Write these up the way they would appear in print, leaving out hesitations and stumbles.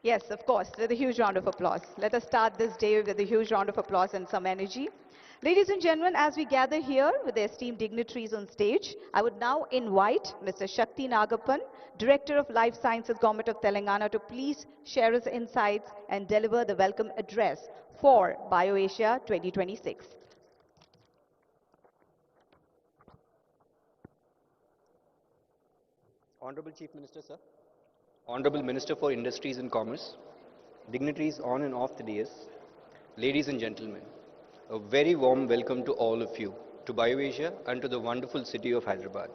Yes, of course, with a huge round of applause. Let us start this day with a huge round of applause and some energy. Ladies and gentlemen, as we gather here with the esteemed dignitaries on stage, I would now invite Mr. Shakti Nagappan, Director of Life Sciences, Government of Telangana, to please share his insights and deliver the welcome address for BioAsia 2026. Honorable Chief Minister, sir. Honorable Minister for Industries and Commerce, dignitaries on and off the dais, ladies and gentlemen, a very warm welcome to all of you, to BioAsia and to the wonderful city of Hyderabad.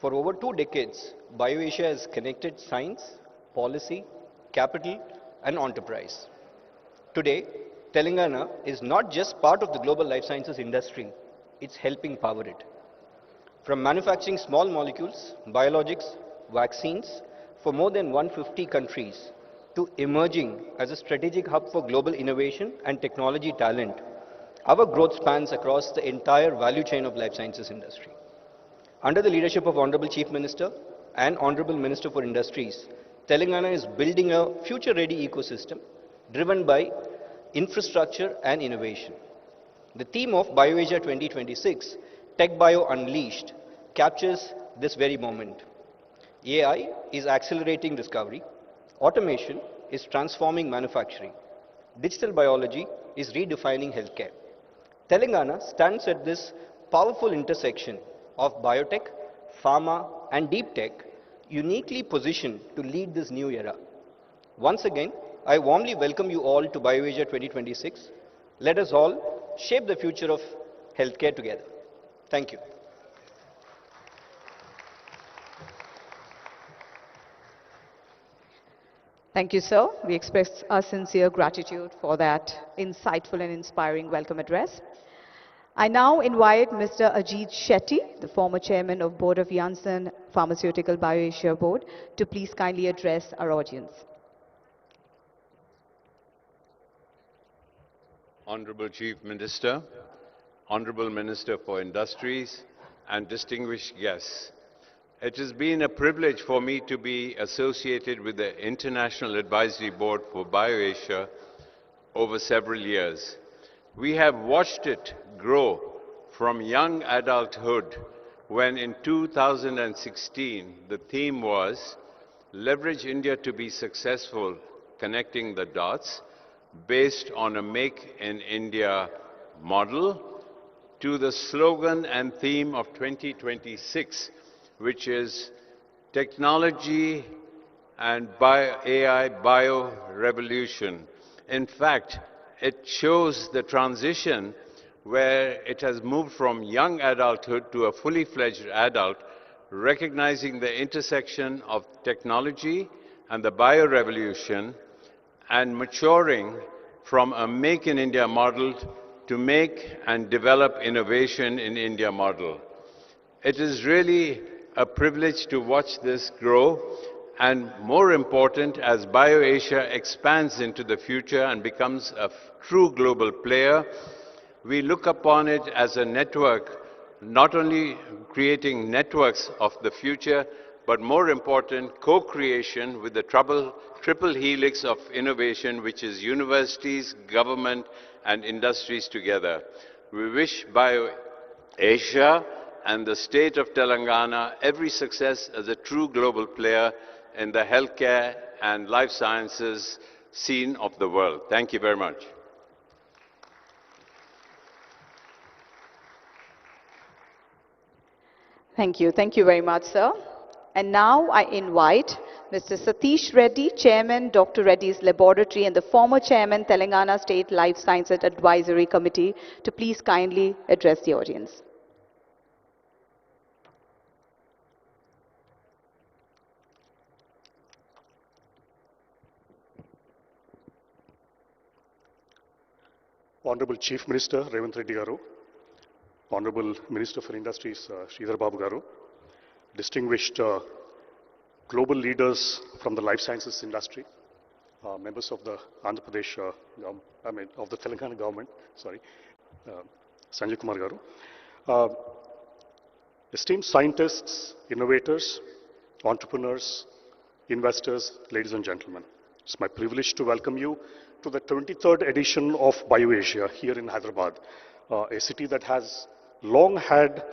For over 2 decades, BioAsia has connected science, policy, capital and enterprise. Today, Telangana is not just part of the global life sciences industry, it's helping power it. From manufacturing small molecules, biologics, vaccines for more than 150 countries to emerging as a strategic hub for global innovation and technology talent, our growth spans across the entire value chain of life sciences industry. Under the leadership of Honorable Chief Minister and Honorable Minister for Industries, Telangana is building a future-ready ecosystem driven by infrastructure and innovation. The theme of BioAsia 2026, Tech Bio Unleashed, captures this very moment. AI is accelerating discovery, automation is transforming manufacturing, digital biology is redefining healthcare. Telangana stands at this powerful intersection of biotech, pharma, and deep tech, uniquely positioned to lead this new era. Once again, I warmly welcome you all to BioAsia 2026. Let us all shape the future of healthcare together. Thank you. Thank you, sir. We express our sincere gratitude for that insightful and inspiring welcome address. I now invite Mr. Ajit Shetty, the former chairman of Board of Janssen Pharmaceutical BioAsia Board, to please kindly address our audience. Honorable Chief Minister, Honorable Minister for Industries, and distinguished guests. It has been a privilege for me to be associated with the International Advisory Board for BioAsia over several years. We have watched it grow from young adulthood when in 2016 the theme was Leverage India to be successful, connecting the dots, based on a Make in India model, to the slogan and theme of 2026, which is Technology and AI Bio-Revolution. In fact, it shows the transition where it has moved from young adulthood to a fully fledged adult, recognizing the intersection of technology and the bio-revolution and maturing from a Make in India model to make and develop innovation in India model. It is really a privilege to watch this grow, and more important, as BioAsia expands into the future and becomes a true global player, we look upon it as a network, not only creating networks of the future, but more important, co-creation with the triple helix of innovation, which is universities, government, and industries together. We wish BioAsia and the state of Telangana every success as a true global player in the healthcare and life sciences scene of the world. Thank you very much. Thank you. Thank you very much, sir. And now I invite Mr. Satish Reddy, Chairman, Dr. Reddy's Laboratory, and the former Chairman, Telangana State Life Sciences Advisory Committee, to please kindly address the audience. Honorable Chief Minister Revanth Reddy garu, Honorable Minister for Industries Sridhar Babu garu, distinguished global leaders from the life sciences industry, members of the Andhra Pradesh, of the Telangana government, Sanjay Kumar garu, esteemed scientists, innovators, entrepreneurs, investors, ladies and gentlemen. It's my privilege to welcome you to the 23rd edition of BioAsia here in Hyderabad, a city that has long had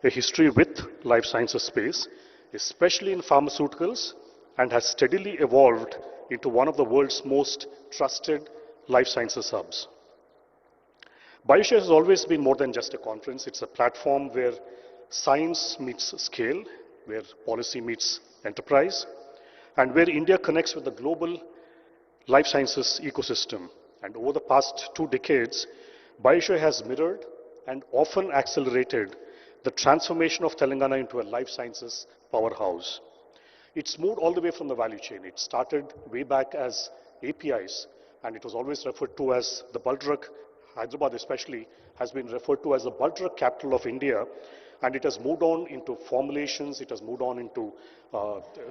a history with life sciences space, especially in pharmaceuticals, and has steadily evolved into one of the world's most trusted life sciences hubs. BioAsia has always been more than just a conference. It's a platform where science meets scale, where policy meets enterprise, and where India connects with the global life sciences ecosystem. And over the past 2 decades, BioAsia has mirrored and often accelerated the transformation of Telangana into a life sciences powerhouse. It's moved all the way from the value chain. It started way back as APIs, and it was always referred to as the bulk drug. Hyderabad especially has been referred to as the bulk drug capital of India, and it has moved on into formulations, it has moved on into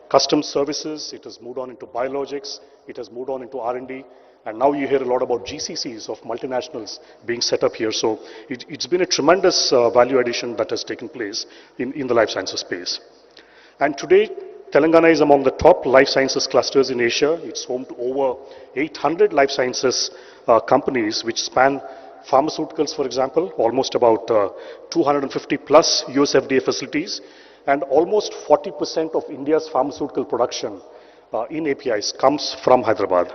custom services, it has moved on into biologics, it has moved on into R&D, and now you hear a lot about GCCs of multinationals being set up here. So it's been a tremendous value addition that has taken place in the life sciences space. And today, Telangana is among the top life sciences clusters in Asia. It's home to over 800 life sciences companies which span pharmaceuticals, for example, almost about 250 plus US FDA facilities, and almost 40% of India's pharmaceutical production in APIs comes from Hyderabad.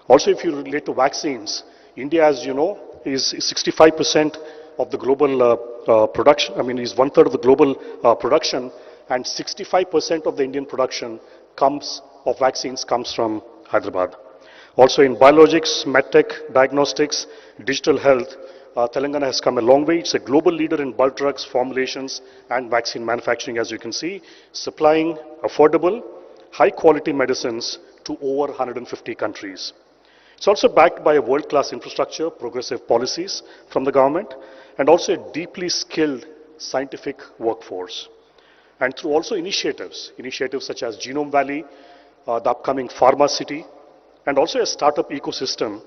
Also, if you relate to vaccines, India, as you know, is 65% of the global production, is 1/3 of the global production, and 65% of the Indian production of vaccines comes from Hyderabad. Also in biologics, medtech, diagnostics, digital health, Telangana has come a long way. It's a global leader in bulk drugs, formulations, and vaccine manufacturing, as you can see, supplying affordable, high-quality medicines to over 150 countries. It's also backed by a world-class infrastructure, progressive policies from the government, and also a deeply skilled scientific workforce. And through also initiatives such as Genome Valley, the upcoming Pharma City, and also a startup ecosystem,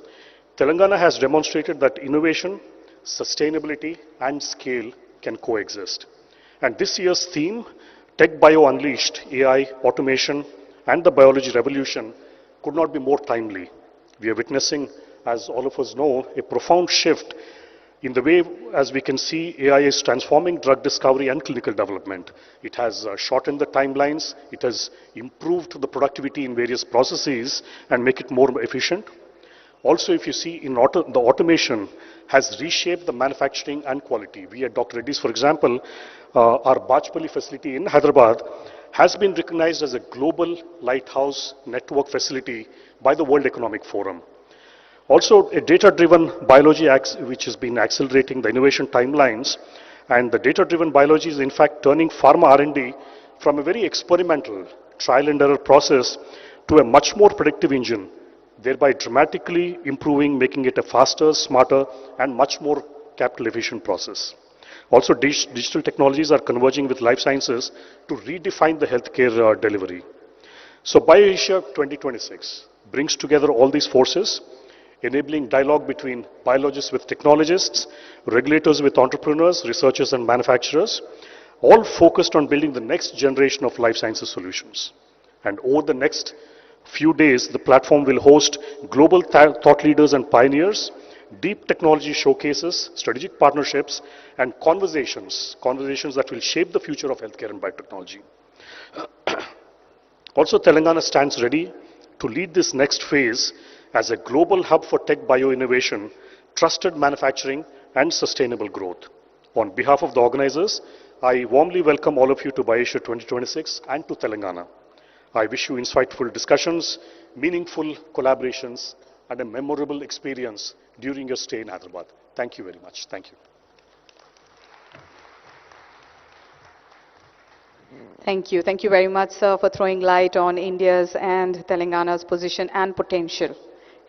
Telangana has demonstrated that innovation, sustainability, and scale can coexist. And this year's theme, Tech Bio Unleashed, AI, Automation, and the Biology Revolution, could not be more timely. We are witnessing, as all of us know, a profound shift in the way, as we can see, AI is transforming drug discovery and clinical development. It has shortened the timelines, it has improved the productivity in various processes and make it more efficient. Also, if you see, the automation has reshaped the manufacturing and quality. We at Dr. Reddy's, for example, our Bachpalli facility in Hyderabad has been recognized as a global lighthouse network facility by the World Economic Forum. Also, a data-driven biology which has been accelerating the innovation timelines, and the data-driven biology is in fact turning pharma R&D from a very experimental trial and error process to a much more predictive engine, thereby dramatically improving, making it a faster, smarter, and much more capital efficient process. Also, digital technologies are converging with life sciences to redefine the healthcare delivery. So BioAsia 2026 brings together all these forces, enabling dialogue between biologists with technologists, regulators with entrepreneurs, researchers and manufacturers, all focused on building the next generation of life sciences solutions. And over the next few days, the platform will host global thought leaders and pioneers, deep technology showcases, strategic partnerships, and conversations that will shape the future of healthcare and biotechnology. Also, Telangana stands ready to lead this next phase as a global hub for tech bio-innovation, trusted manufacturing, and sustainable growth. On behalf of the organizers, I warmly welcome all of you to BioAsia 2026 and to Telangana. I wish you insightful discussions, meaningful collaborations, and a memorable experience during your stay in Hyderabad. Thank you very much. Thank you. Thank you. Thank you very much, sir, for throwing light on India's and Telangana's position and potential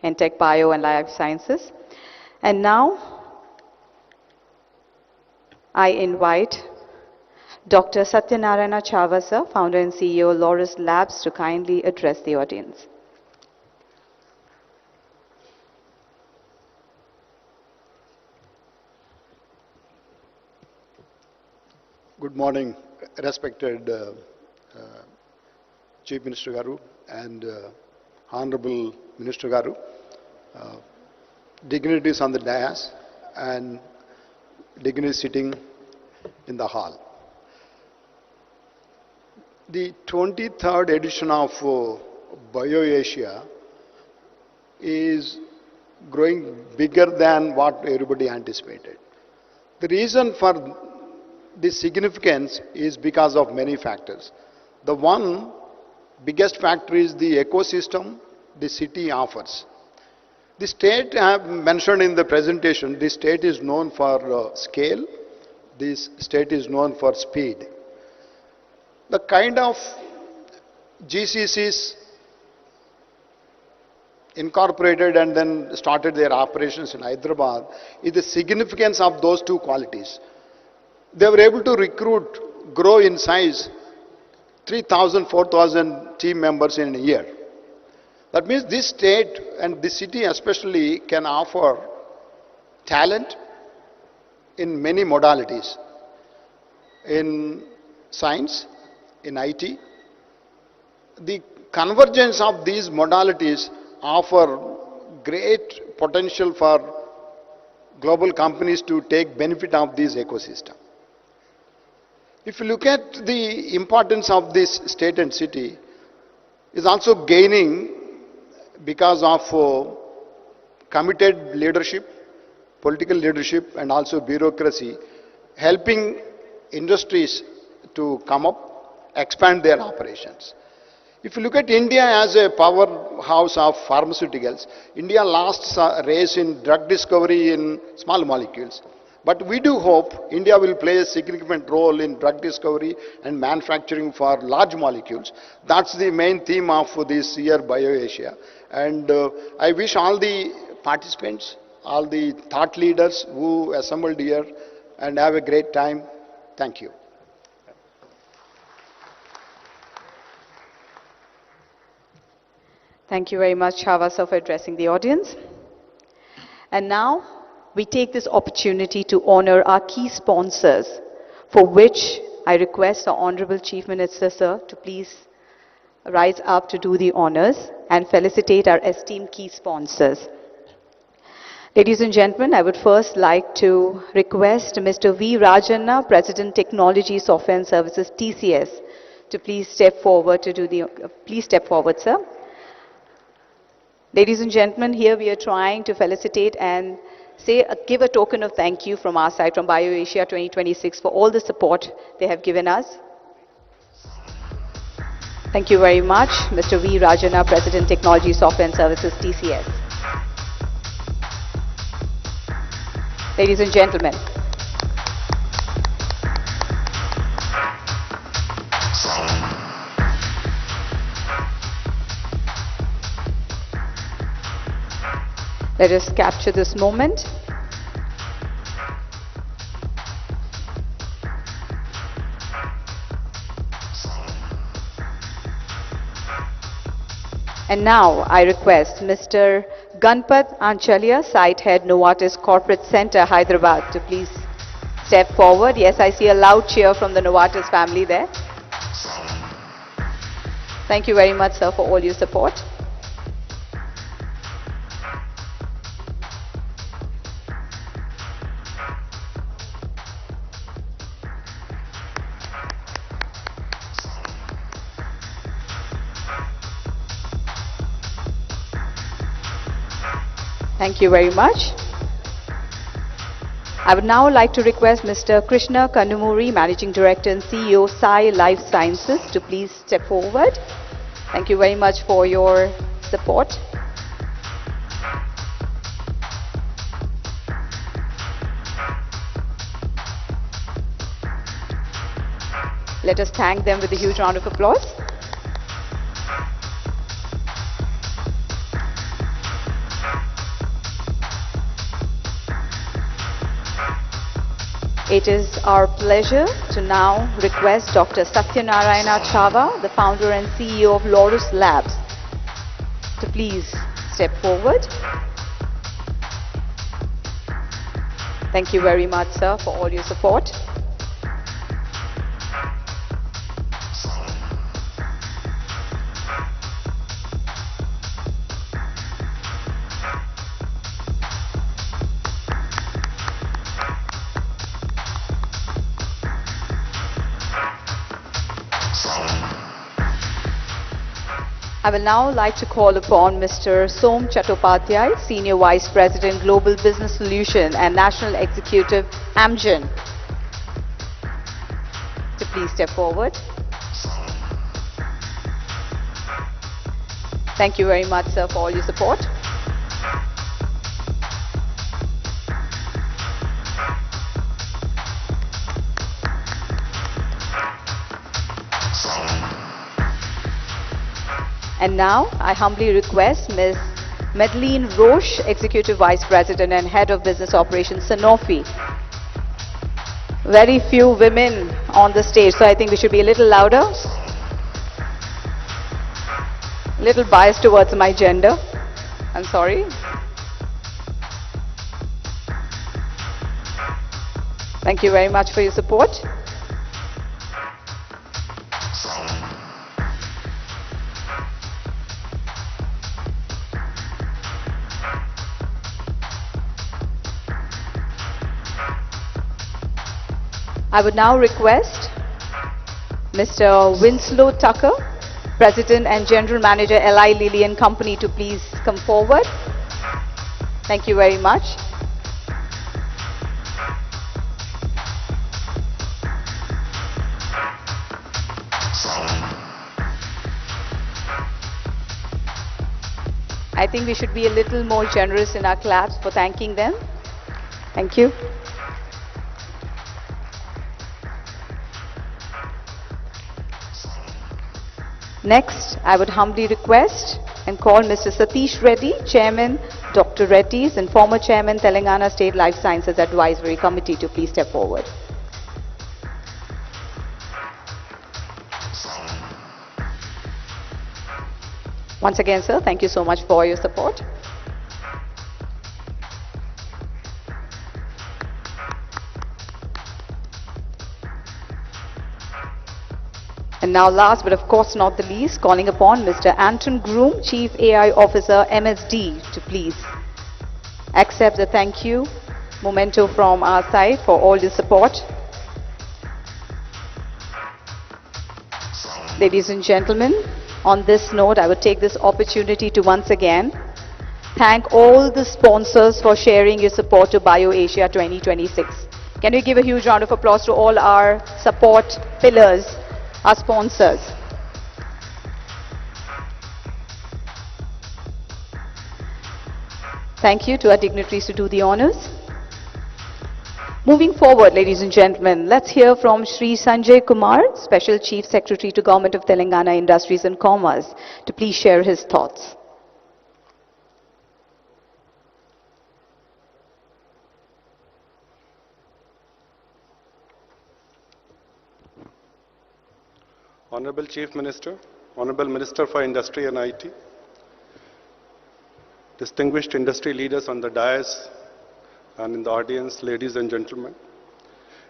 in tech, bio, and life sciences. And now, I invite Dr. Satyanarayana Chava, sir, founder and CEO, Laurus Labs, to kindly address the audience. Good morning, respected Chief Minister Garu and Honorable Minister Garu, dignitaries on the dais, and dignitaries sitting in the hall. The 23rd edition of BioAsia is growing bigger than what everybody anticipated. The reason for this significance is because of many factors. The one biggest factor is the ecosystem the city offers. The state, I have mentioned in the presentation, the state is known for scale, this state is known for speed. The kind of GCCs incorporated and then started their operations in Hyderabad is the significance of those two qualities. They were able to recruit, grow in size, 3,000, 4,000 team members in a year. That means this state and this city especially can offer talent in many modalities. In science, in IT, the convergence of these modalities offer great potential for global companies to take benefit of this ecosystem. If you look at the importance of this state and city, is also gaining because of committed leadership, political leadership, and also bureaucracy, helping industries to come up, expand their operations. If you look at India as a powerhouse of pharmaceuticals, India lost a race in drug discovery in small molecules. But we do hope India will play a significant role in drug discovery and manufacturing for large molecules. That's the main theme of this year BioAsia. And I wish all the participants, all the thought leaders who assembled here, and have a great time. Thank you. Thank you very much, Chava sir, for addressing the audience. And now we take this opportunity to honor our key sponsors, for which I request our Honorable Chief Minister sir to please rise up to do the honors and felicitate our esteemed key sponsors. Ladies and gentlemen, I would first like to request Mr. V. Rajanna, President Technology Software and Services TCS, to please step forward to do the, please step forward, sir. Ladies and gentlemen, here we are trying to felicitate and give a token of thank you from our side, from BioAsia 2026, for all the support they have given us. Thank you very much, Mr. V. Rajanna, President Technology Software and Services TCS. Ladies and gentlemen, let us capture this moment. And now I request Mr. Ganpat Anchalia, Site Head, Novartis Corporate Center, Hyderabad, to please step forward. Yes, I see a loud cheer from the Novartis family there. Thank you very much, sir, for all your support. Thank you very much. I would now like to request Mr. Krishna Kanumuri, Managing Director and CEO, Sai Life Sciences, to please step forward. Thank you very much for your support. Let us thank them with a huge round of applause. It is our pleasure to now request Dr. Satyanarayana Chava, the founder and CEO of Laurus Labs, to please step forward. Thank you very much, sir, for all your support. I will now like to call upon Mr. Som Chattopadhyay, Senior Vice President, Global Business Solution and National Executive, Amgen, to please step forward. Thank you very much, sir, for all your support. And now, I humbly request Ms. Madeleine Roche, Executive Vice President and Head of Business Operations, Sanofi. Very few women on the stage, so I think we should be a little louder. A little biased towards my gender. I'm sorry. Thank you very much for your support. I would now request Mr. Winslow Tucker, President and General Manager, Eli Lilly and Company, to please come forward. Thank you very much. I think we should be a little more generous in our claps for thanking them. Thank you. Next, I would humbly request and call Mr. Satish Reddy, Chairman, Dr. Reddy's, and former Chairman, Telangana State Life Sciences Advisory Committee, to please step forward. Once again, sir, thank you so much for your support. And now last but of course not the least, calling upon Mr. Anton Groom, Chief AI Officer, MSD, to please accept the thank you memento from our side for all your support. Ladies and gentlemen, on this note, I would take this opportunity to once again thank all the sponsors for sharing your support to BioAsia 2026. Can we give a huge round of applause to all our support pillars, our sponsors? Thank you to our dignitaries to do the honors. Moving forward, ladies and gentlemen, let's hear from Shri Sanjay Kumar, Special Chief Secretary to Government of Telangana Industries and Commerce, to please share his thoughts. Honorable Chief Minister, Honorable Minister for Industry and IT, distinguished industry leaders on the dais and in the audience, ladies and gentlemen.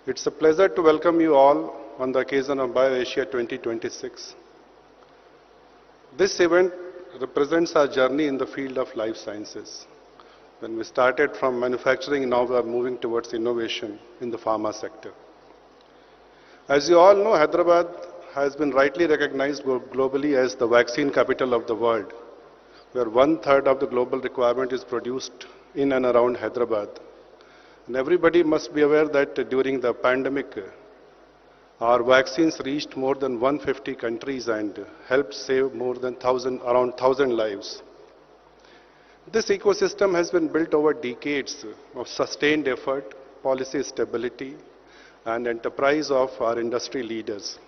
It's a pleasure to welcome you all on the occasion of BioAsia 2026. This event represents our journey in the field of life sciences. When we started from manufacturing, now we are moving towards innovation in the pharma sector. As you all know, Hyderabad has been rightly recognized globally as the vaccine capital of the world, where 1/3 of the global requirement is produced in and around Hyderabad. And everybody must be aware that during the pandemic, our vaccines reached more than 150 countries and helped save more than around 1,000 lives. This ecosystem has been built over decades of sustained effort, policy stability, and enterprise of our industry leaders.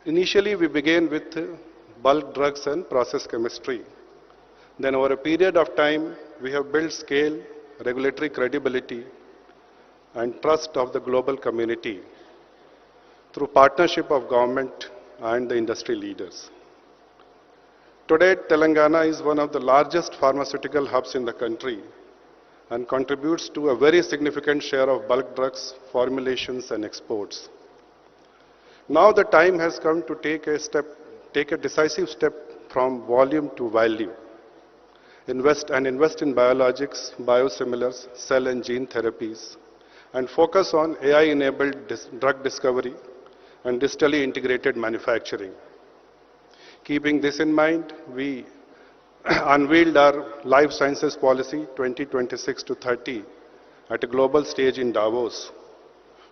Initially, we began with bulk drugs and process chemistry. Then over a period of time, we have built scale, regulatory credibility, and trust of the global community through partnership of government and the industry leaders. Today, Telangana is one of the largest pharmaceutical hubs in the country and contributes to a very significant share of bulk drugs, formulations, and exports. Now the time has come to take a decisive step from volume to value. Invest in biologics, biosimilars, cell and gene therapies, and focus on AI-enabled drug discovery and digitally integrated manufacturing. Keeping this in mind, we unveiled our Life Sciences Policy 2026 to 30 at a global stage in Davos,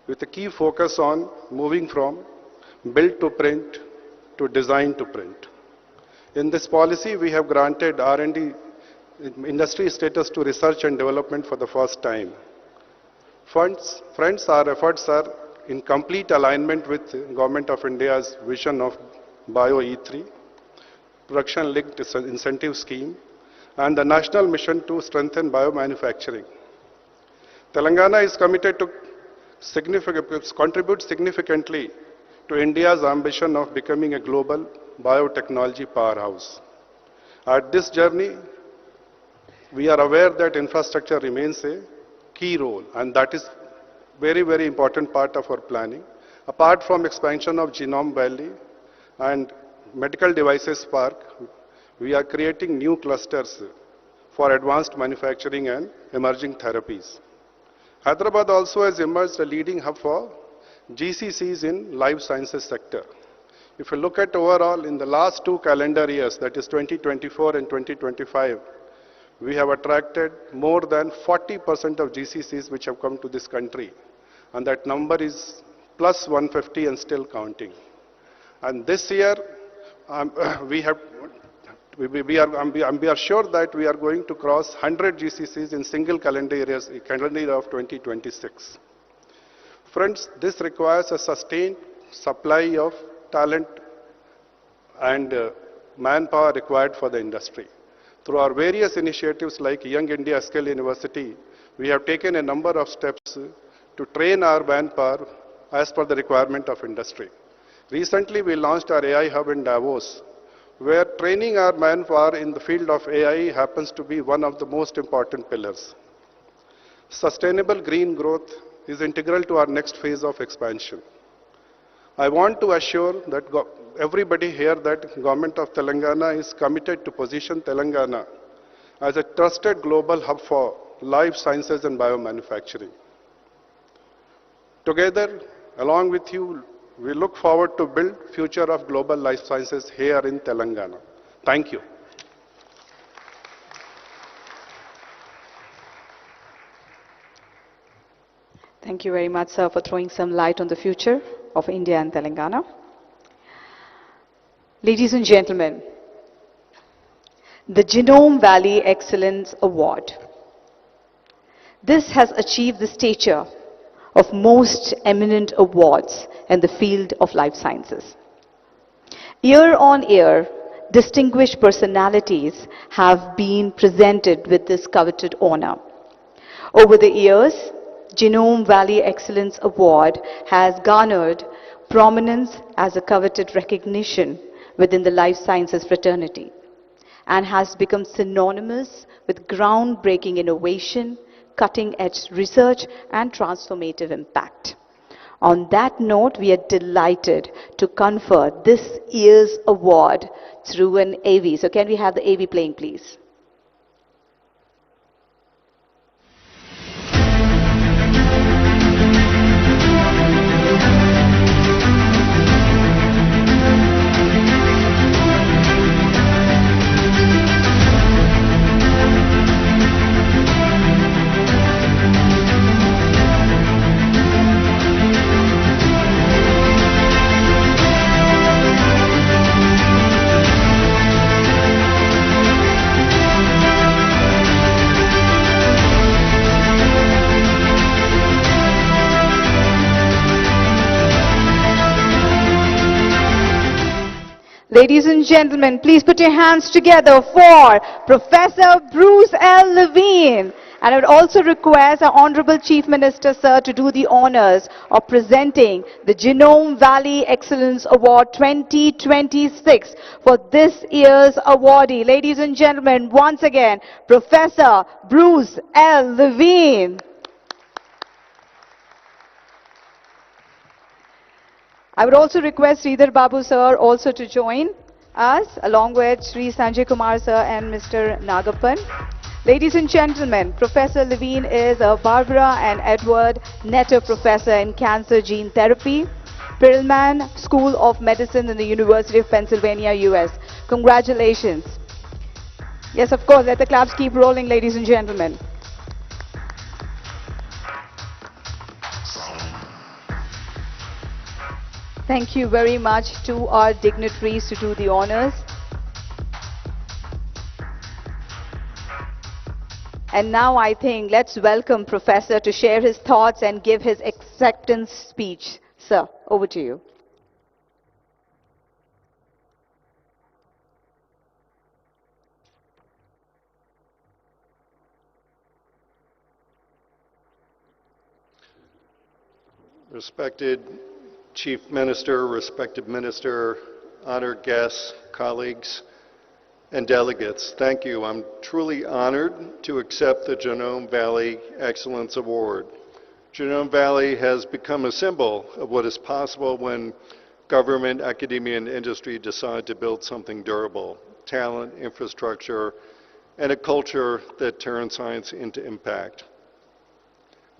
with a key focus on moving from build to print to design to print. In this policy, we have granted R&D industry status to research and development for the first time. Friends, our efforts are in complete alignment with Government of India's vision of BioE3, production-linked incentive scheme, and the national mission to strengthen biomanufacturing. Telangana is committed to contribute significantly to India's ambition of becoming a global biotechnology powerhouse. At this journey, we are aware that infrastructure remains a key role, and that is very, very important part of our planning. Apart from expansion of Genome Valley and medical devices park, we are creating new clusters for advanced manufacturing and emerging therapies. Hyderabad also has emerged a leading hub for GCCs in life sciences sector. If you look at overall in the last 2 calendar years, that is 2024 and 2025, we have attracted more than 40% of GCCs which have come to this country. And that number is plus 150 and still counting. And this year, we are sure that we are going to cross 100 GCCs in single calendar year of 2026. Friends, this requires a sustained supply of talent and manpower required for the industry. Through our various initiatives like Young India Skill University, we have taken a number of steps to train our manpower as per the requirement of industry. Recently, we launched our AI Hub in Davos, where training our manpower in the field of AI happens to be one of the most important pillars. Sustainable green growth is integral to our next phase of expansion. I want to assure that everybody here that Government of Telangana is committed to position Telangana as a trusted global hub for life sciences and biomanufacturing. Together, along with you, we look forward to build future of global life sciences here in Telangana. Thank you. Thank you very much, sir, for throwing some light on the future of India and Telangana. Ladies and gentlemen, the Genome Valley Excellence Award. This has achieved the stature of most eminent awards in the field of life sciences. Year on year, distinguished personalities have been presented with this coveted honor. Over the years, Genome Valley Excellence Award has garnered prominence as a coveted recognition within the life sciences fraternity and has become synonymous with groundbreaking innovation, cutting-edge research and transformative impact. On that note, we are delighted to confer this year's award through an AV. So can we have the AV playing, please? Ladies and gentlemen, please put your hands together for Professor Bruce L. Levine. And I would also request our Honorable Chief Minister, sir, to do the honors of presenting the Genome Valley Excellence Award 2026 for this year's awardee. Ladies and gentlemen, once again, Professor Bruce L. Levine. I would also request Sridhar Babu sir also to join us along with Sri Sanjay Kumar sir and Mr. Nagappan. Ladies and gentlemen, Professor Levine is a Barbara and Edward Netter Professor in Cancer Gene Therapy. Perelman School of Medicine in the University of Pennsylvania, US. Congratulations. Yes, of course, let the claps keep rolling, ladies and gentlemen. Thank you very much to our dignitaries to do the honors. And now I think let's welcome Professor to share his thoughts and give his acceptance speech. Sir, over to you. Respected Chief Minister, respected Minister, honored guests, colleagues, and delegates, thank you. I'm truly honored to accept the Genome Valley Excellence Award. Genome Valley has become a symbol of what is possible when government, academia, and industry decide to build something durable, talent, infrastructure, and a culture that turns science into impact.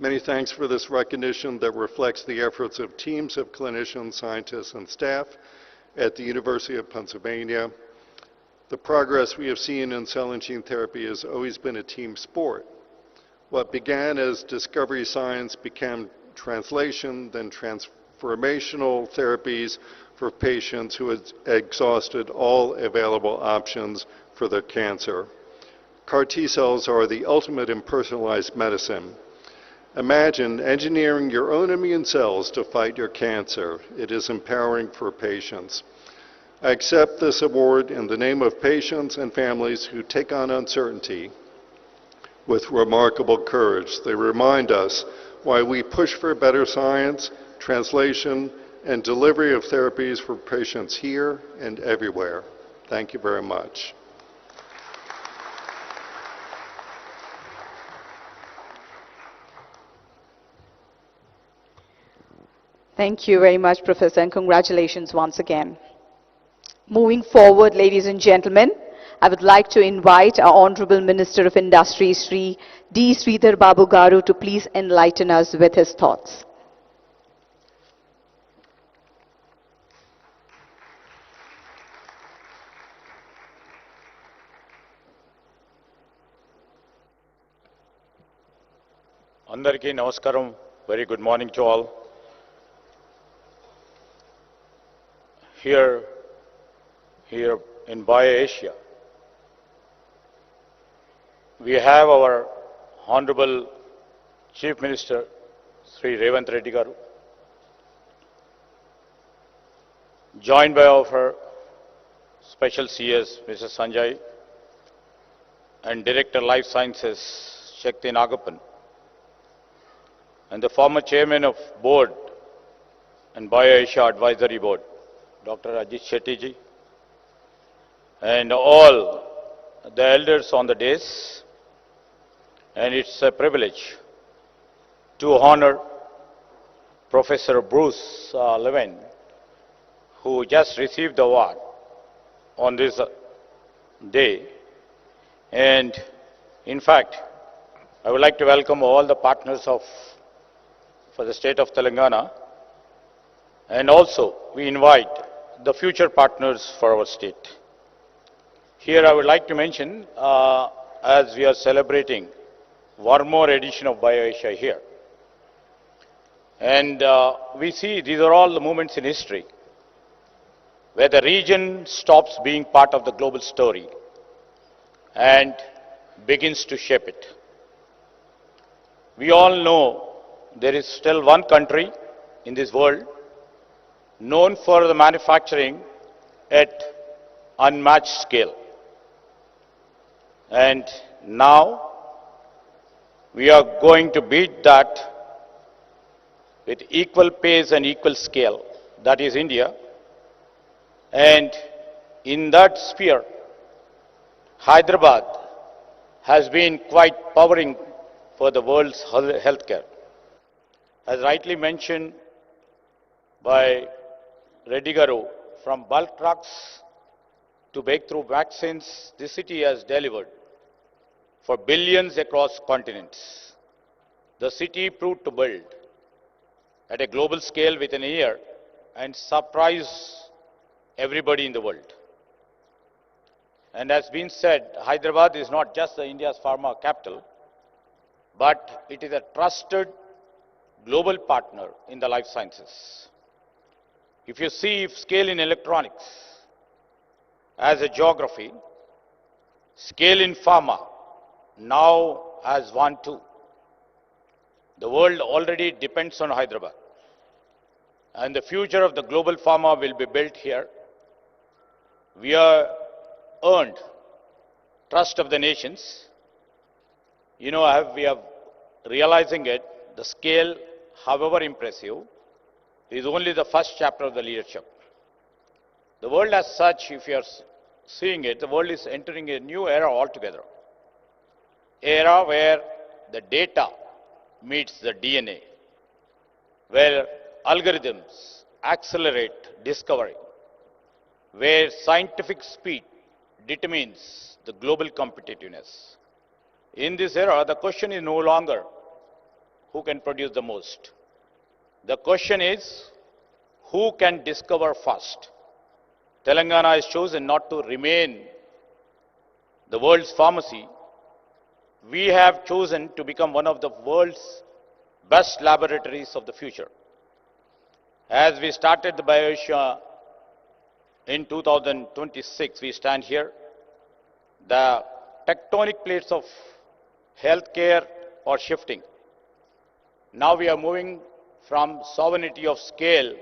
Many thanks for this recognition that reflects the efforts of teams of clinicians, scientists, and staff at the University of Pennsylvania. The progress we have seen in cell and gene therapy has always been a team sport. What began as discovery science became translation, then transformational therapies for patients who had exhausted all available options for their cancer. CAR T cells are the ultimate in personalized medicine. Imagine engineering your own immune cells to fight your cancer. It is empowering for patients. I accept this award in the name of patients and families who take on uncertainty with remarkable courage. They remind us why we push for better science, translation, and delivery of therapies for patients here and everywhere. Thank you very much. Thank you very much, Professor, and congratulations once again. Moving forward, ladies and gentlemen, I would like to invite our Honorable Minister of Industry, Sri D. Sridhar Babu Garu, to please enlighten us with his thoughts. Andariki Namaskaram, very good morning to all. Here in BioAsia, we have our Honorable Chief Minister, Sri Revanth Reddy Garu, joined by our Special CS, Mrs. Sanjay, and Director Life Sciences, Shakti Nagappan, and the former Chairman of Board and BioAsia Advisory Board, Dr. Ajit Shetty ji, and all the elders on the dais. And it's a privilege to honor Professor Bruce Levin, who just received the award on this day. And in fact, I would like to welcome all the partners for the state of Telangana, and also we invite the future partners for our state. Here I would like to mention, as we are celebrating one more edition of BioAsia here, and we see these are all the moments in history where the region stops being part of the global story and begins to shape it. We all know there is still one country in this world known for the manufacturing at unmatched scale. And now we are going to beat that with equal pace and equal scale, that is India. And in that sphere, Hyderabad has been quite powering for the world's healthcare. As rightly mentioned by Reddy Garu, from bulk drugs to breakthrough vaccines, this city has delivered for billions across continents. The city proved to build at a global scale within a year and surprise everybody in the world. And as been said, Hyderabad is not just India's pharma capital, but it is a trusted global partner in the life sciences. If you see scale in electronics as a geography, scale in pharma now as one too. The world already depends on Hyderabad. And the future of the global pharma will be built here. We have earned trust of the nations. You know, we are realizing it, the scale, however impressive, is only the first chapter of the leadership. The world as such, if you are seeing it, the world is entering a new era altogether. Era where the data meets the DNA, where algorithms accelerate discovery, where scientific speed determines the global competitiveness. In this era, the question is no longer who can produce the most. The question is who can discover first. Telangana has chosen not to remain the world's pharmacy. We have chosen to become one of the world's best laboratories of the future. As we started the BioAsia in 2026, we stand here. The tectonic plates of healthcare are shifting. Now we are moving from sovereignty of scale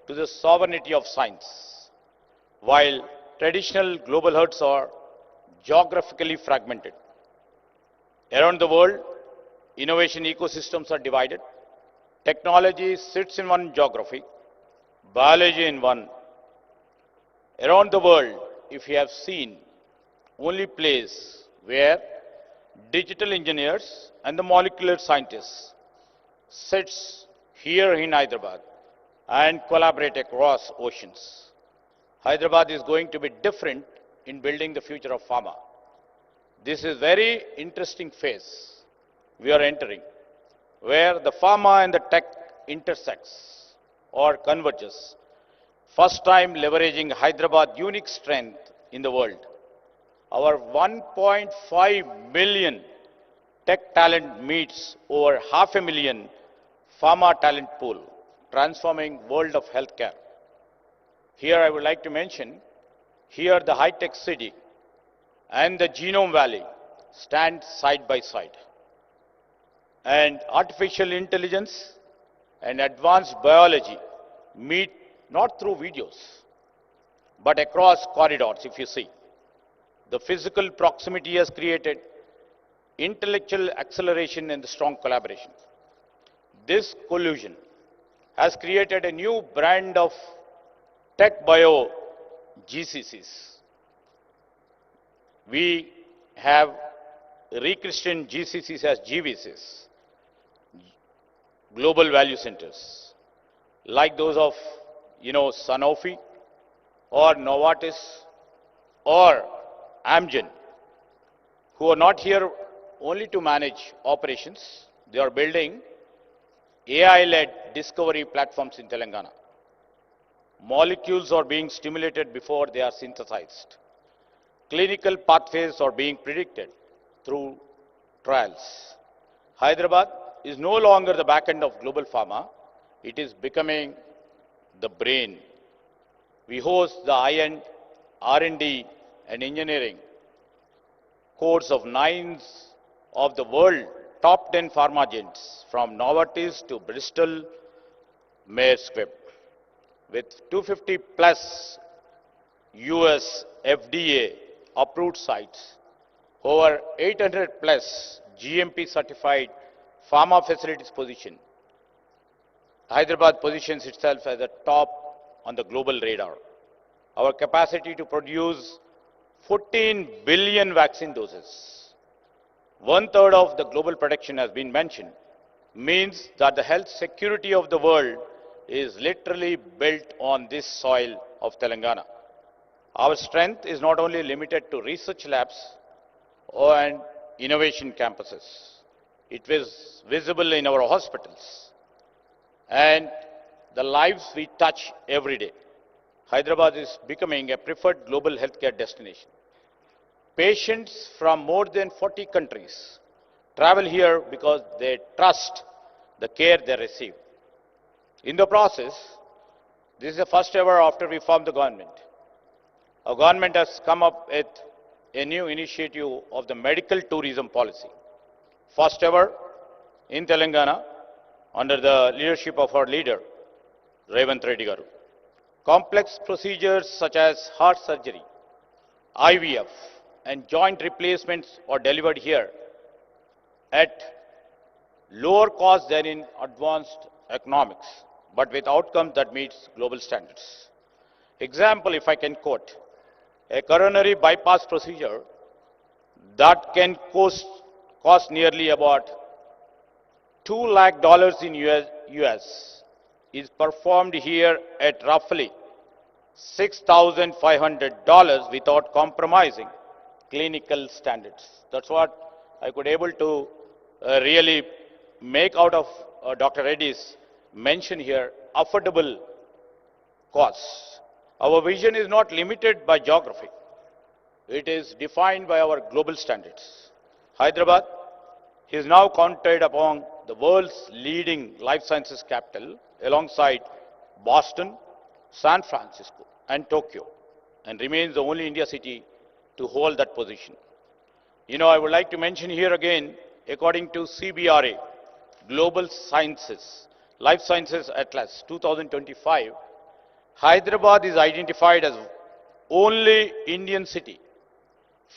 to the sovereignty of science. While traditional global hubs are geographically fragmented. Around the world, innovation ecosystems are divided. Technology sits in one geography, biology in one. Around the world, if you have seen, only place where digital engineers and the molecular scientists sits here in Hyderabad and collaborate across oceans. Hyderabad is going to be different in building the future of pharma. This is very interesting phase we are entering, where the pharma and the tech intersects or converges. First time leveraging Hyderabad's unique strength in the world. Our 1.5 million tech talent meets over 500,000 pharma talent pool, transforming world of healthcare. Here I would like to mention, here the Hitex city and the Genome Valley stand side by side. And artificial intelligence and advanced biology meet not through videos, but across corridors, if you see. The physical proximity has created intellectual acceleration and strong collaboration. This collusion has created a new brand of tech bio GCCs. We have rechristened GCCs as GVCs, Global Value Centers, like those of, Sanofi or Novartis or Amgen, who are not here only to manage operations. They are building AI-led discovery platforms in Telangana. Molecules are being stimulated before they are synthesized. Clinical pathways are being predicted through trials. Hyderabad is no longer the back end of global pharma. It is becoming the brain. We host the high-end R&D and engineering cores of 9 of the world top 10 pharma giants, from Novartis to Bristol, Myers Squibb, with 250 plus US FDA approved sites, over 800 plus GMP certified pharma facilities position. Hyderabad positions itself as a top on the global radar. Our capacity to produce 14 billion vaccine doses, 1/3 of the global production has been mentioned, means that the health security of the world is literally built on this soil of Telangana. Our strength is not only limited to research labs and innovation campuses. It was visible in our hospitals. And the lives we touch every day. Hyderabad is becoming a preferred global healthcare destination. Patients from more than 40 countries travel here because they trust the care they receive. In the process, this is the first ever after we formed the government. Our government has come up with a new initiative of the medical tourism policy. First ever in Telangana under the leadership of our leader, Revanth Reddy garu. Complex procedures such as heart surgery, IVF and joint replacements are delivered here at lower cost than in advanced economics, but with outcomes that meets global standards. Example, if I can quote, a coronary bypass procedure that can cost nearly about $2 lakh in US is performed here at roughly $6,500 without compromising clinical standards. That's what I could able to really make out of Dr. Reddy's mention here, affordable costs. Our vision is not limited by geography. It is defined by our global standards. Hyderabad is now counted among the world's leading life sciences capital alongside Boston, San Francisco and Tokyo, and remains the only India city to hold that position. I would like to mention here again, according to CBRA, Global Sciences, Life Sciences Atlas 2025, Hyderabad is identified as only Indian city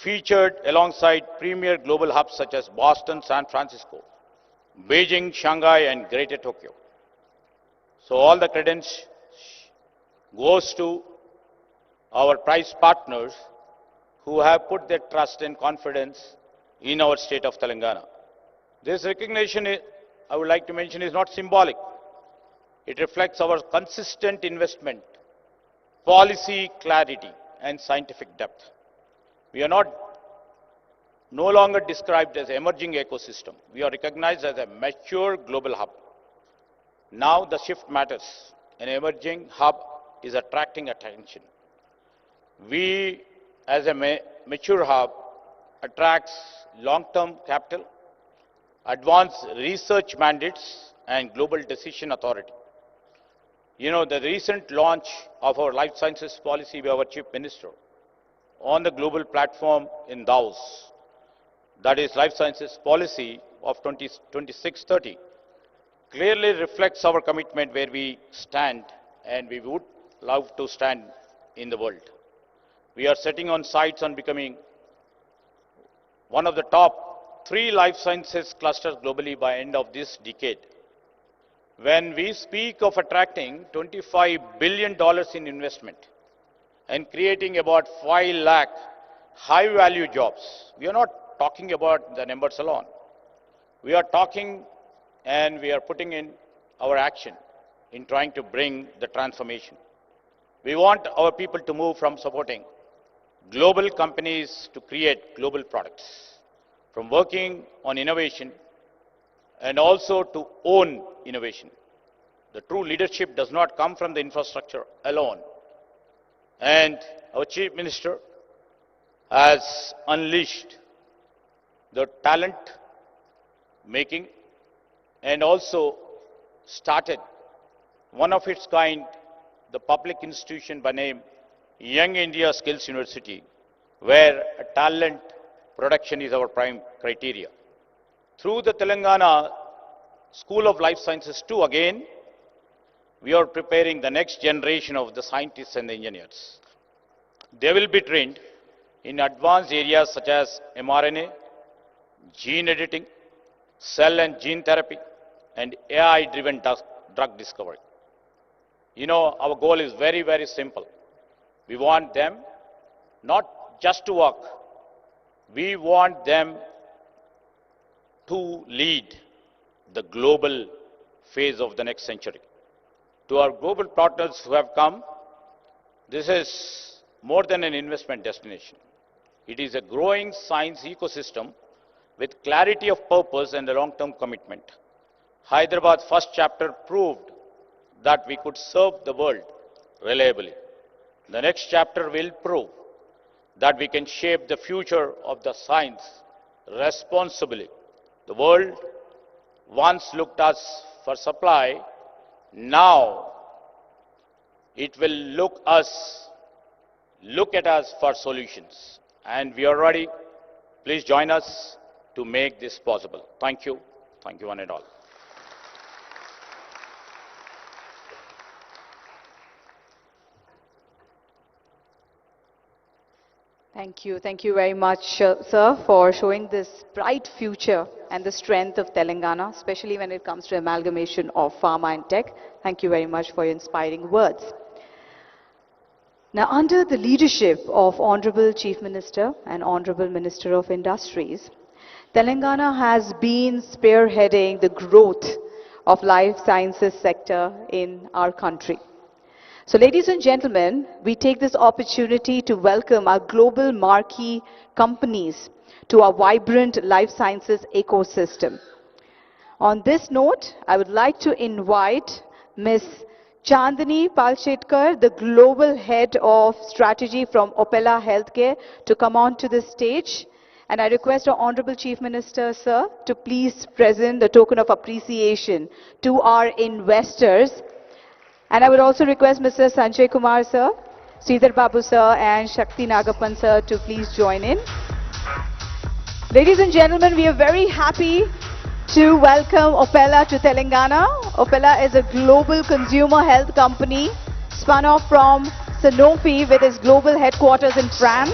featured alongside premier global hubs such as Boston, San Francisco, Beijing, Shanghai and Greater Tokyo. So all the credence goes to our prize partners who have put their trust and confidence in our state of Telangana. This recognition, I would like to mention, is not symbolic. It reflects our consistent investment, policy clarity and scientific depth. We are no longer described as emerging ecosystem. We are recognized as a mature global hub. Now the shift matters. An emerging hub is attracting attention. We, as a mature hub, attracts long-term capital, advanced research mandates, and global decision authority. The recent launch of our life sciences policy by our Chief Minister on the global platform in Davos, that is Life Sciences Policy of 2630, clearly reflects our commitment where we stand and we would love to stand in the world. We are setting on sights on becoming one of the top 3 life sciences clusters globally by end of this decade. When we speak of attracting $25 billion in investment and creating about 5 lakh high-value jobs, we are not talking about the numbers alone. We are talking and we are putting in our action in trying to bring the transformation. We want our people to move from supporting global companies to create global products, from working on innovation and also to own innovation. The true leadership does not come from the infrastructure alone. And our Chief Minister has unleashed the talent making and also started one of its kind, the public institution by name Young India Skills University, where talent production is our prime criteria. Through the Telangana School of Life Sciences too, again, we are preparing the next generation of the scientists and the engineers. They will be trained in advanced areas such as mRNA, gene editing, cell and gene therapy, and AI-driven drug discovery. Our goal is very, very simple. We want them not just to work, we want them to lead the global phase of the next century. To our global partners who have come, this is more than an investment destination. It is a growing science ecosystem with clarity of purpose and a long-term commitment. Hyderabad's first chapter proved that we could serve the world reliably. The next chapter will prove that we can shape the future of the science responsibly. The world once looked us for supply, now it will look at us for solutions. And we are ready. Please join us to make this possible. Thank you. Thank you one and all. Thank you very much, sir, for showing this bright future and the strength of Telangana, especially when it comes to amalgamation of pharma and tech. Thank you very much for your inspiring words. Now, under the leadership of Honorable Chief Minister and Honorable Minister of Industries, Telangana has been spearheading the growth of life sciences sector in our country. So, ladies and gentlemen, we take this opportunity to welcome our global marquee companies to our vibrant life sciences ecosystem. On this note, I would like to invite Ms. Chandani Palshetkar, the Global Head of Strategy from Opella Healthcare, to come on to the stage. And I request our Honorable Chief Minister, sir, to please present the token of appreciation to our investors. And I would also request Mr. Sanjay Kumar, sir, Sridhar Babu, sir, and Shakti Nagappan, sir, to please join in. Ladies and gentlemen, we are very happy to welcome Opella to Telangana. Opella is a global consumer health company spun off from Sanofi with its global headquarters in France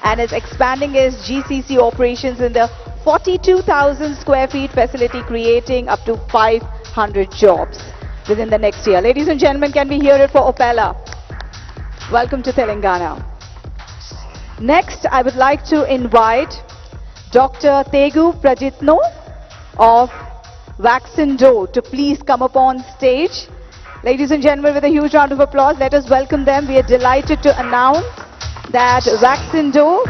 and is expanding its GCC operations in the 42,000 square feet facility, creating up to 500 jobs within the next year. Ladies and gentlemen, can we hear it for Opella? Welcome to Telangana. Next, I would like to invite Dr. Tegu Prajitno of Vaccino to please come up on stage. Ladies and gentlemen, with a huge round of applause, let us welcome them. We are delighted to announce that Vaccino,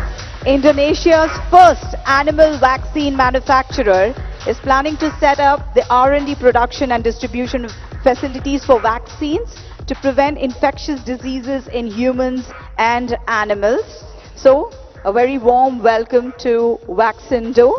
Indonesia's first animal vaccine manufacturer, is planning to set up the R&D production and distribution facilities for vaccines to prevent infectious diseases in humans and animals. So, a very warm welcome to Vaccino.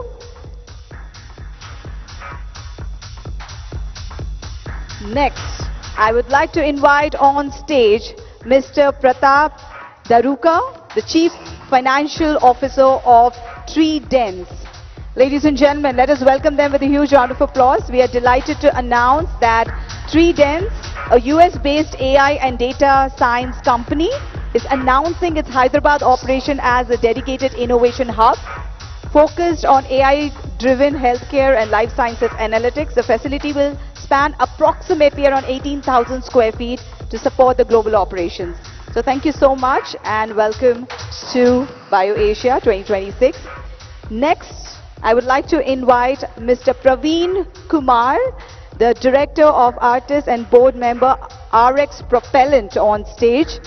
Next, I would like to invite on stage Mr. Pratap Daruka, the Chief Financial Officer of Tridents. Ladies and gentlemen, let us welcome them with a huge round of applause. We are delighted to announce that Tridents, a US-based AI and data science company, is announcing its Hyderabad operation as a dedicated innovation hub focused on AI-driven healthcare and life sciences analytics. The facility will span approximately around 18,000 square feet to support the global operations. So thank you so much and welcome to BioAsia 2026. Next, I would like to invite Mr. Praveen Kumar, the Director of Artists and Board Member RX Propellant, on stage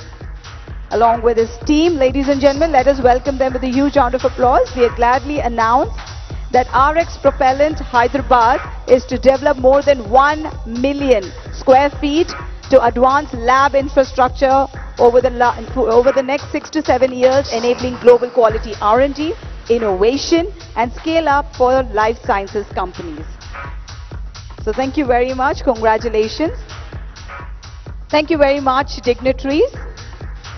along with his team. Ladies and gentlemen, let us welcome them with a huge round of applause. We gladly announce that RX Propellant Hyderabad is to develop more than 1 million square feet to advance lab infrastructure over the next 6 to 7 years, enabling global quality R&D, innovation, and scale up for life sciences companies. So thank you very much. Congratulations. Thank you very much, dignitaries,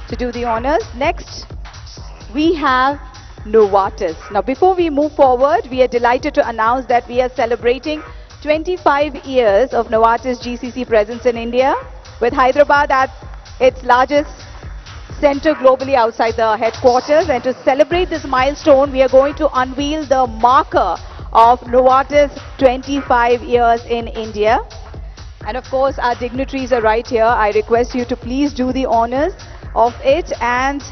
to do the honors. Next, we have Novartis. Now, before we move forward, we are delighted to announce that we are celebrating 25 years of Novartis GCC presence in India, with Hyderabad at its largest center globally outside the headquarters. And to celebrate this milestone, we are going to unveil the marker of Novartis 25 years in India. And of course, our dignitaries are right here. I request you to please do the honors of it. And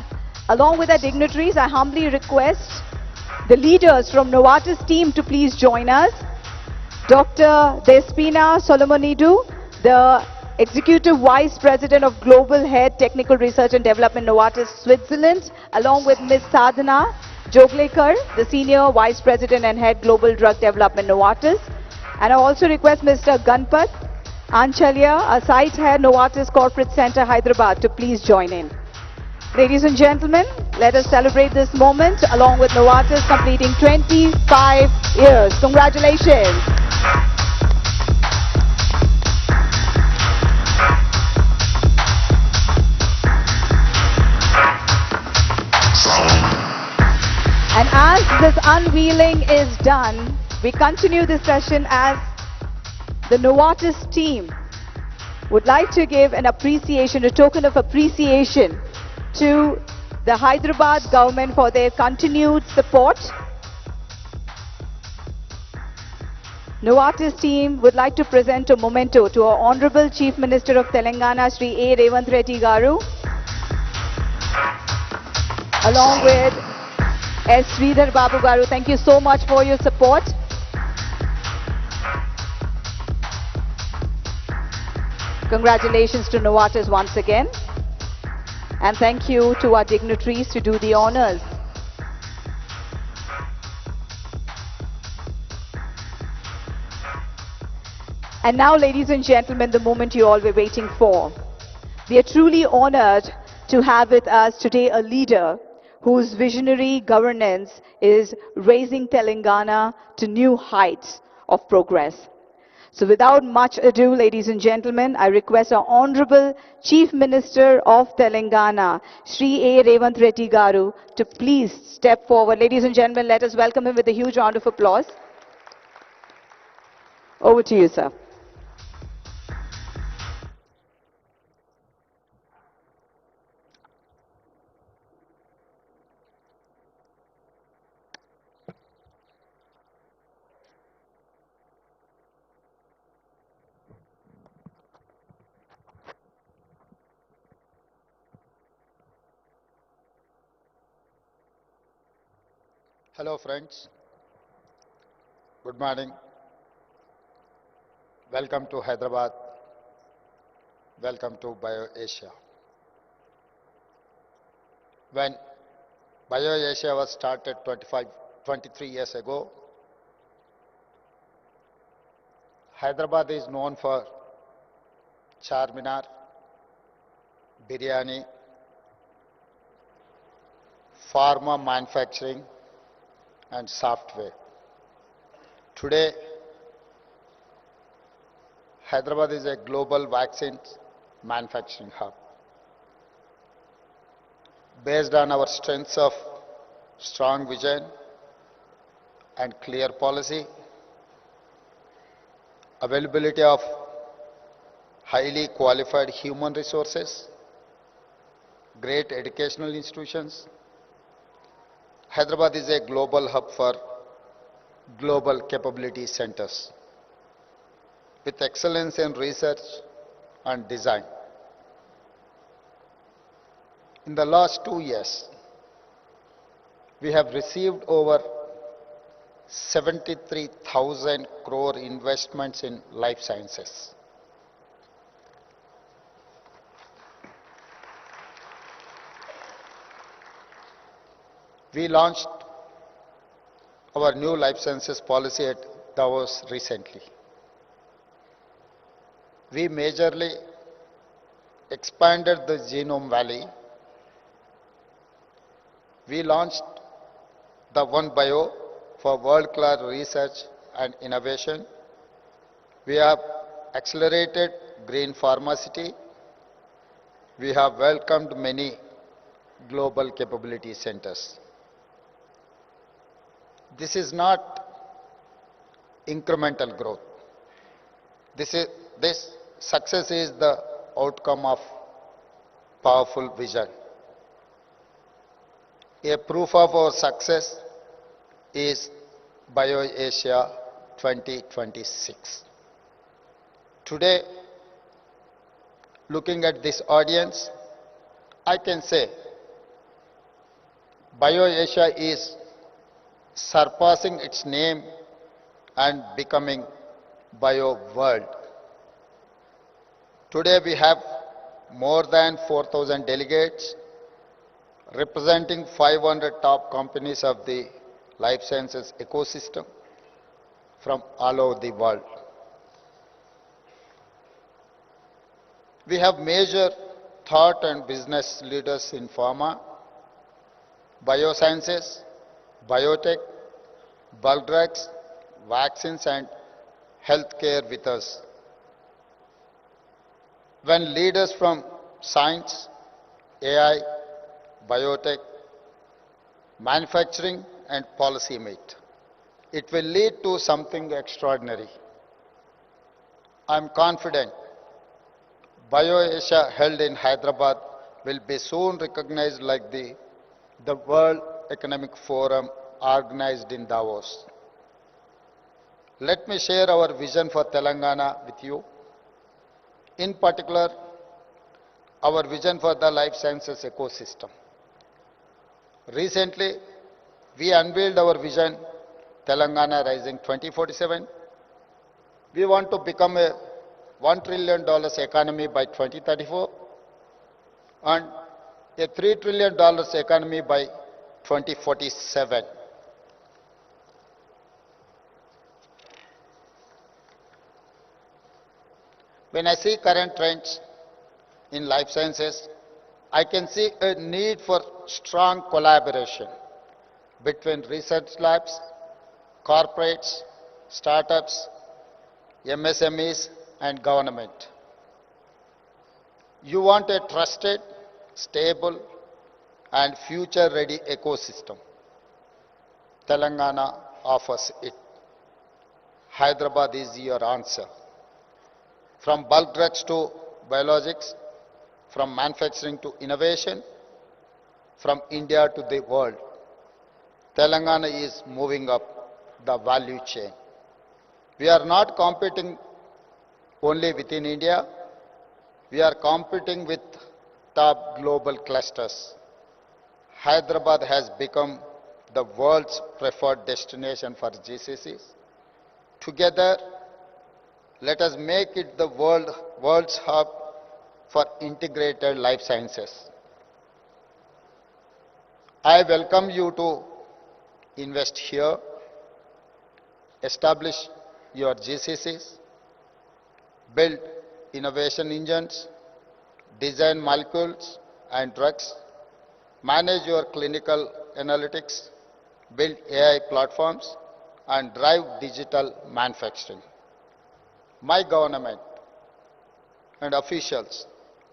along with our dignitaries, I humbly request the leaders from Novartis team to please join us. Dr. Despina Solomonidou, the Executive Vice President of Global Head Technical Research and Development, Novartis Switzerland, along with Ms. Sadhana Joglekar, the Senior Vice President and Head Global Drug Development, Novartis. And I also request Mr. Ganpat Anchalya, a site head, Novartis Corporate Center, Hyderabad, to please join in. Ladies and gentlemen, let us celebrate this moment along with Novartis completing 25 years. Congratulations. And as this unveiling is done, we continue this session as the Novartis team would like to give an appreciation, a token of appreciation to the Hyderabad government for their continued support. Novartis team would like to present a memento to our Honorable Chief Minister of Telangana, Shri A. Revanth Reddy Garu, along with S. Sridhar Babu Garu. Thank you so much for your support. Congratulations to Novartis once again. And thank you to our dignitaries to do the honors. And now, ladies and gentlemen, the moment you all were waiting for. We are truly honored to have with us today a leader whose visionary governance is raising Telangana to new heights of progress. So without much ado, ladies and gentlemen, I request our Honorable Chief Minister of Telangana, Shri A. Revanth Reddy Garu, to please step forward. Ladies and gentlemen, let us welcome him with a huge round of applause. Over to you, sir. Hello friends, good morning. Welcome to Hyderabad. Welcome to BioAsia. When BioAsia was started 23 years ago, Hyderabad is known for Charminar, biryani, pharma manufacturing, and software. Today, Hyderabad is a global vaccine manufacturing hub. Based on our strengths of strong vision and clear policy, availability of highly qualified human resources, great educational institutions, Hyderabad is a global hub for global capability centers with excellence in research and design. In the last 2 years, we have received over 73,000 crore investments in life sciences. We launched our new life sciences policy at Davos recently. We majorly expanded the Genome Valley. We launched the One Bio for world-class research and innovation. We have accelerated green pharmacy. We have welcomed many global capability centers. This is not incremental growth. This success is the outcome of powerful vision. A proof of our success is BioAsia 2026. Today, looking at this audience, I can say BioAsia is surpassing its name and becoming Bio World. Today we have more than 4,000 delegates representing 500 top companies of the life sciences ecosystem from all over the world. We have major thought and business leaders in pharma, biosciences, biotech, bulk drugs, vaccines and healthcare with us. When leaders from science, AI, biotech, manufacturing and policy meet, it will lead to something extraordinary. I am confident BioAsia held in Hyderabad will be soon recognized like the World Economic Forum organized in Davos. Let me share our vision for Telangana with you. In particular, our vision for the life sciences ecosystem. Recently, we unveiled our vision, Telangana Rising 2047. We want to become a $1 trillion economy by 2034 and a $3 trillion economy by 2047. When I see current trends in life sciences, I can see a need for strong collaboration between research labs, corporates, startups, MSMEs and government. You want a trusted, stable and future-ready ecosystem. Telangana offers it. Hyderabad is your answer. From bulk drugs to biologics, from manufacturing to innovation, from India to the world, Telangana is moving up the value chain. We are not competing only within India, we are competing with top global clusters. Hyderabad has become the world's preferred destination for GCCs. Together, let us make it the world's hub for integrated life sciences. I welcome you to invest here, establish your GCCs, build innovation engines, design molecules and drugs, manage your clinical analytics, build AI platforms, and drive digital manufacturing. My government and officials,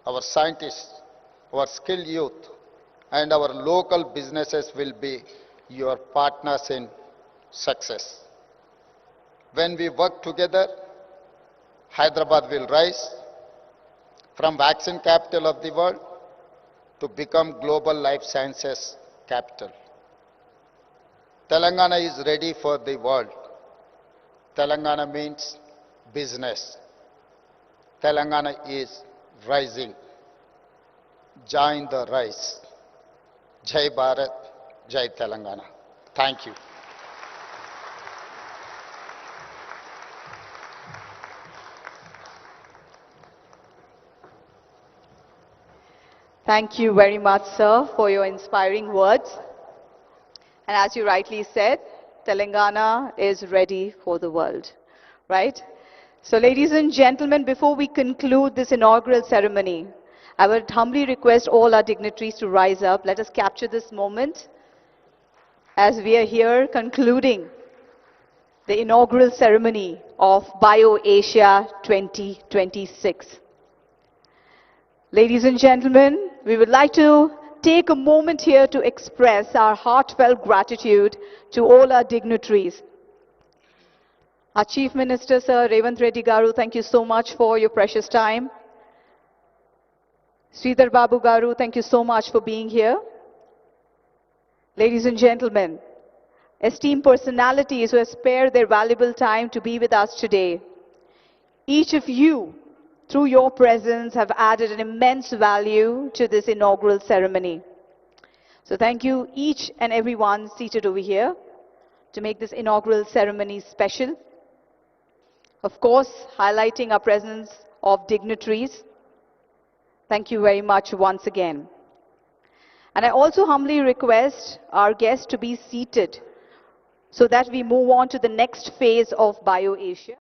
our scientists, our skilled youth, and our local businesses will be your partners in success. When we work together, Hyderabad will rise from vaccine capital of the world to become global life sciences capital. Telangana is ready for the world. Telangana means business. Telangana is rising. Join the rise. Jai Bharat, Jai Telangana. Thank you. Thank you very much, sir, for your inspiring words. And as you rightly said, Telangana is ready for the world, right? So ladies and gentlemen, before we conclude this inaugural ceremony, I would humbly request all our dignitaries to rise up. Let us capture this moment as we are here concluding the inaugural ceremony of BioAsia 2026. Ladies and gentlemen, we would like to take a moment here to express our heartfelt gratitude to all our dignitaries. Our Chief Minister, Sir Revanth Reddy Garu, thank you so much for your precious time. Sridhar Babu Garu, thank you so much for being here. Ladies and gentlemen, esteemed personalities who have spared their valuable time to be with us today, each of you, through your presence, have added an immense value to this inaugural ceremony. So thank you each and everyone seated over here to make this inaugural ceremony special. Of course, highlighting our presence of dignitaries. Thank you very much once again. And I also humbly request our guests to be seated so that we move on to the next phase of BioAsia.